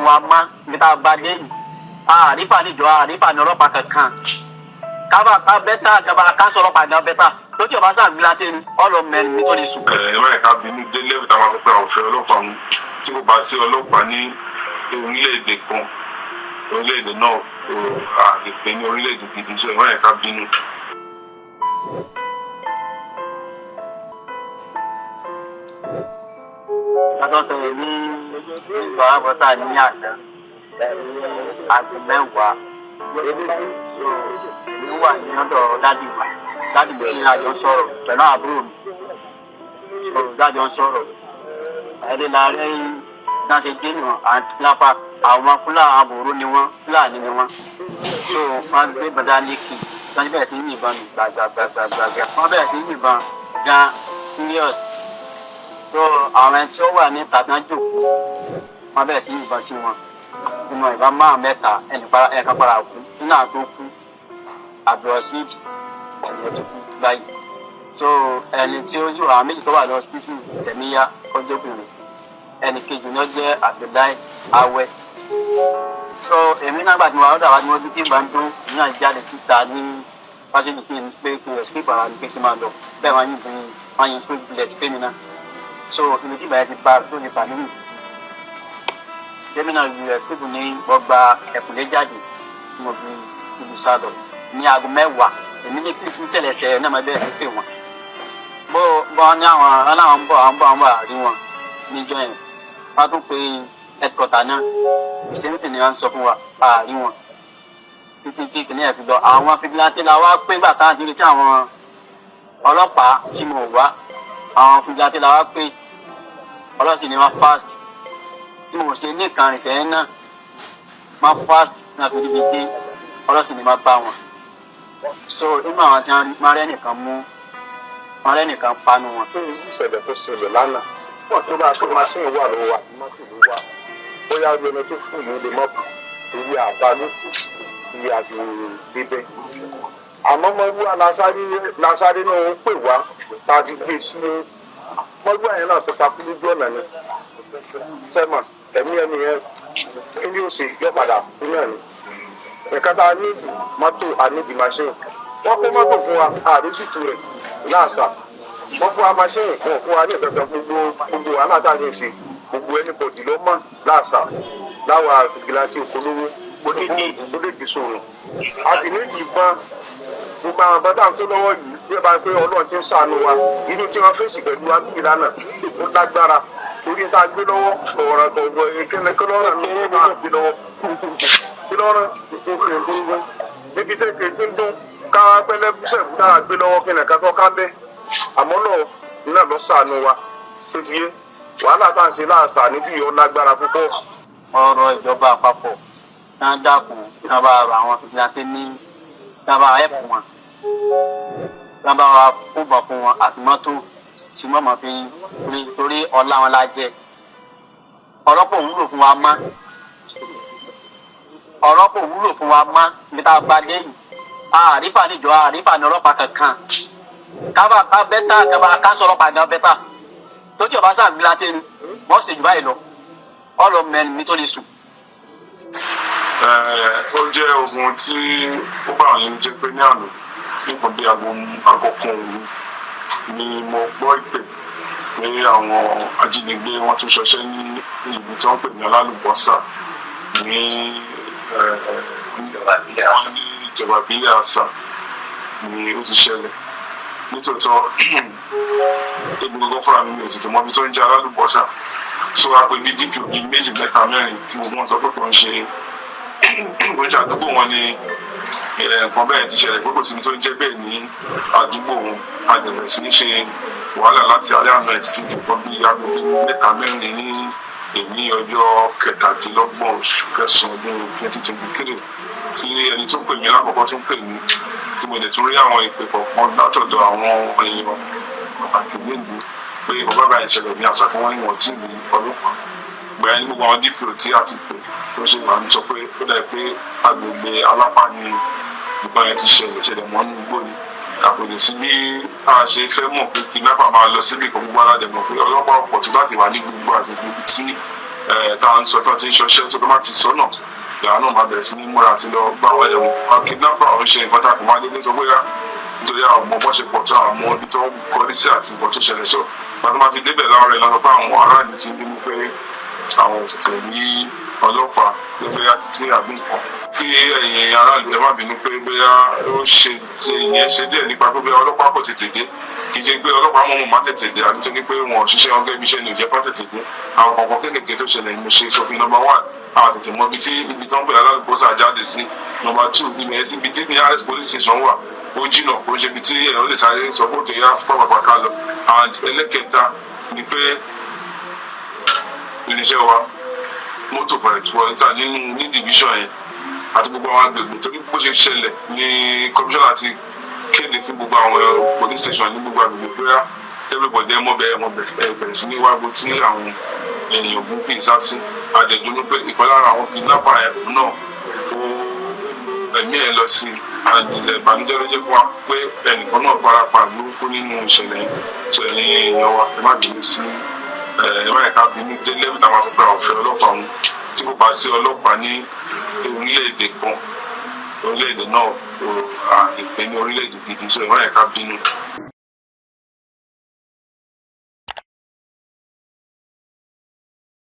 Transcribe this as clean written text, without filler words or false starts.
wa má níbi tá a bá dé yìí àrífà níjọ àrífà ní ọlọ́pàá kankan ká bẹ́tà ká sọ ọlọ́pàá gan bẹ́tà lójú ọba sáà gbìlá tẹ́ni ọlọ́mẹ́rin nítorí sùn. ìwé ẹ̀ka bínú dé lẹ́fù táwọn sọ pé àwọn òfin ọlọ́pàá mú tí kò bá sí ọlọ́pàá ní orílẹ̀-èdè kan orílẹ̀-èdè náà àgbègbè ní orílẹ̀-èdè gidi tó ìwé ẹ̀ka bínú. Látọ̀ sọ̀rọ̀ ní ìgbà àbọ̀tà ní àná àgbẹ̀ mẹ́wàá èmi wà ní ọ̀dọ̀ dádì mi tí àjọ sọ̀rọ̀ pẹ̀lú àbúrò mi dájọ́ ń sọ̀rọ̀ ẹ̀ẹ́dẹ́ la rí náà ṣe dé nù àtìlápá àwọn àbúrò ni wọ́n fúlàní ni wọ́n so wọ́n gbé bàdá lẹ́kì wọ́n bẹ̀rẹ̀ sí yìnbọn nù gbàgbàgbàgbàgbà wọ́n bẹ̀rẹ̀ sí yìnbọn gan serious so àwọn ẹni tí ó wà ní tàbí jòkó wọ́n bẹ̀rẹ̀ sí yìnbọn sí wọn ìmọ̀ ìbá márùn mẹ́ta ẹnìkan para kú nínú àwọn tó kú àbúrò síìdì ìyẹn tó kú báyìí so ẹni tí ó yóò àwọn méjì tó wà lọ síbí sẹmíyá ọjọbìnrin ẹnì kejì náà jẹ́ Abdullahi Awẹ so èmi náà gbàdúrà wà lọ́dọ̀ àwọn tí wọ́n bí kí n bá ń dún ní náà jáde síta ní fásitì kí n pé kí n escape ara mi pé kí n máa lọ bẹ́ẹ̀ wọ́n yin fún bullet pé mi náà so ìlú tí ìbàyẹ̀ ti bá tó lè bà nínú èmi náà lu escape ní ọgbà ẹ̀kúnlé jáde tí mo fi ibi sá lọ ní aago mẹ́wàá èmi ní kí n ṣẹlẹ̀ ṣẹlẹ̀ náà máa bẹ̀rẹ̀ pé wọ́n bọ́ ní àwọn aláwọn ń bọ̀ àrí wọn níjọ́ yẹn wọ́n tún pe headquarter náà ìṣẹ́ntì ni wọ́n ń sọ fún wa àrí wọn títí tí kìnìún ẹ̀ fi lọ àwọn fìdílàtì la wá pé gbà tá à ń dirí tí àwọn ọlọ́pàá tí mo wá àwọn fìdílàtì la wá pé ọlọ́sìn ni wọ́n fast tí mo ṣe ní ìkànnì sẹ́yìn náà wọ́n fast náà fi dídí dé ọlọ́sìn ni wọ́n bá wọn so inú àwọn tí wọ́n máa rẹ́ nìkan mú wọn lẹ́nìkan panu wọn. ìṣẹ̀lẹ̀ tó ṣẹlẹ̀ lánàá wọ́n tó bá tó máa ṣẹ́yìn wà lọ́wọ́ wa mọ́tò ló wà bóyá lónìí tó fún ìlú lè mọ́tò ìwé àbá ló kù ìwé àgbèrè bíbẹ́. àmọ́ mọ́gbúwà lásáré náà ń pè wá tàbí gbé sí mọ́gbúwà yẹn náà tó takú lójú ọ̀nà ni sẹ́mà ẹ̀mí ẹni yẹn kí ni ó ṣe yọ padà fún náà ni. nǹkan tá a ní ìdì mọ́tò àníbi machine wọ́n kó mọ́tò fún wa àdójútù rẹ̀ láàṣà wọ́n fún wa machine wọn fún wa ní ìfẹ́fẹ́ gbogbo aláàtàní ṣe gbogbo ẹnìbọ̀dì ló mọ̀ láàṣà láwọn àgbègbè òkòlówó onídìí sòrò a sì ní ìbọn gbogbo àwọn bọ́dà tó lọ́wọ́ yìí bí ẹ bá pé Ọlọ́run ti ń ṣàánú wa inú tí wọ́n fèsì pẹ̀lú wa bí ìlànà ó lágbára torí tá a gbé lọ́wọ́ ọ̀rọ̀ gbọ̀ngbọ̀ ìkíni kí lọ́rọ̀ ló ń bá gbé lọ́wọ́ kí lọ́rọ̀ níbi tẹ́kẹ̀ẹ́ tí ń dún káwá pẹ́lẹ́ sẹ̀kú náà gbé lọ́wọ́ kí nìkan tó ká bẹ́ àmọ́ náà lọ ṣàánú wa tó ti yé wàhálà tá à ń ṣe láàṣà níbí yọ lágbára púpọ̀. ọ̀rọ̀ ìjọba àpapọ̀ náà dákun náà bá àwọn fìdílàtì ní náà bá ẹ̀pù wọn náà bá wa kóbọ̀ fún wọn àti mọ́tò tí wọ́n mọ̀ fi rí torí ọ̀la wọn la jẹ ọ̀rọ̀pọ̀ wúlò fún wa mọ́ ọ̀rọ̀pọ̀ wúlò fún wa mọ́ níbi tá a bá dé yìí àrífà níjọ àrífà ní ọlọ́pàá kankan ká bẹ́tà ká sọ ọlọ́pàá gan bẹ́tà tó tí ọba sáà gbìlá tẹ́ni wọ́n sì jù báyìí lọ ọlọ́mẹ́rin nítorí sùn. ó jẹ́ ogun tí ó bá àwọn yẹn jẹ́ pé ní àná nípa bí aago kan òru ni mo gbọ́ ìpè pé àwọn ajínigbé wọ́n tún ṣọṣẹ́ ní ìlú tí wọ́n pè ní Alálùbọ́sà ní ìjọba ìbílẹ̀ àṣà ni ó ti ṣẹlẹ̀ nítòótọ́ ebi gbogbo fúnra mi ò tètè mọ ibi tó ń jẹ́ Alálùbọ́sà tó wá pé bí DPO bíi méjì mẹ́ta mẹ́rin tí gbogbo wọn sọ pé kò ń ṣe oúnjẹ àdúgbò wọn ni nǹkan bẹ́ẹ̀ ti ṣẹlẹ̀ pé kò sí ní tó ń jẹ́ bẹ́ẹ̀ ní àdúgbò wọn àgbẹ̀rẹ̀ sí ní ṣe wàhálà láti alẹ́ àná ẹ̀ títí di kan bíi aago mẹ́ta mẹ́rin ní èmi ọjọ́ kẹtàdínlọ́gbọ̀n oṣù kẹsàn-án ọdún 2023 tí ẹni tó pè mí lákòókò tó ń pè mí tí mo lè tún rí àwọn ìpè kọ̀ọ̀kan látọ̀dọ̀ àwọn èèyàn pàtàkì nílùú pé bàbá bá ìṣẹ̀lẹ̀ ní àṣà fún wọn ìwọ̀n tí ìlú ọlọ́pàá gbẹ̀yìn ní gbogbo àwọn DPO tí a ti pè tó ṣe máa ń sọ pé ó dà pé agbègbè Alápá ni ìgbà yẹn ti ṣẹlẹ̀ mọ́ nínú igbó ni àpèjì sí bí a ṣe fẹ́ mọ̀ pé kí lápá máa lọ síbi kan gbogbo aládẹ̀mọ̀ pé ọlọ́pàá ọ̀pọ̀ tó láti wà ní gbogbo àgbègbè tí tá à ń sọ tó ti ń ṣọṣẹ́ tó bá ti sọ náà ìyá náà máa bẹ̀rẹ̀ sí ní múra àti lọ gbá àwọn ẹlẹ́wọ̀n kidnapper ò ń ṣe nǹkan tá a kò máa dédé sọ pé yá nítorí àwọn ọmọ bọ́ ṣe pọ̀ tó àwọn ọmọ ibi tó ń kọrí sí àti nǹkan tó ṣẹlẹ̀ sọ gbàdúrà máa fi débẹ̀ láwọn rẹ̀ lọ́sọ pé àwọn aráàlú ti ń bínú pé àwọn òtítẹ̀ ní ọlọ́pàá lẹ́gbẹ̀ẹ́ àti tí àbí nǹkan kí ẹ̀yin aráàlú ẹ má bínú pé bóyá ó ṣe ìyẹn ṣe díẹ̀ nípa pé bóyá ọlọ́pàá kò tètè dé kì í ṣe pé ọlọ́pàá mọ̀mọ́ má tètè dé àbí tó ní pé wọn ò ṣiṣẹ́ wọn gẹ́gẹ́ bí iṣẹ́ ni ò jẹ́ kó tètè dé àwọn kọ̀ọ̀kan kéékèèké tó ṣẹlẹ̀ ni mo ṣe sọfin number 1 àwọn tètè mọ ibi tó ń pè lálùbọ́sà jáde sí number 2 ibẹ̀ sí ibi tí nearest police station wà ó jìnnà kó ṣe ibi tí èèyàn lè sáré sọ pé òkè yá pàpàpà ká lọ and ẹlẹ́kẹta ni pé irinṣẹ́ wa mọ́tò for example ní division yẹn àti gbogbo àwọn agbègbè torí bó ṣe ṣẹlẹ̀ ní commissioner ti kéde fún gbogbo àwọn police station ní gbogbo agbègbè bóyá everybody ẹ bẹ̀rẹ̀ sí ní wágbó tí àwọn èèyàn ògùn pè sá sí àdẹ̀dúnú pé ìkan lára àwọn kidnapper ẹ̀ náà ó ẹ̀mí ẹ̀ lọ sí àdìlẹ̀ ìbànújẹ́ ló jẹ́ fún wa pé ẹnìkan náà fara pa burúkú nínú ìṣẹ̀lẹ̀ yẹn tó ẹ̀yìn èèyàn wa ẹ má bínú sí ẹ má ẹ̀ka bínú dé lẹ́fù táwọn sọ pé àwọn ọ̀fẹ́ ọlọ́pàá wọn tí kò bá sí ọlọ́pàá ní orílẹ̀-èdè kan orílẹ̀-èdè náà ìpè ní orílẹ̀-èdè gidi tó ẹ má ẹ̀ka bínú.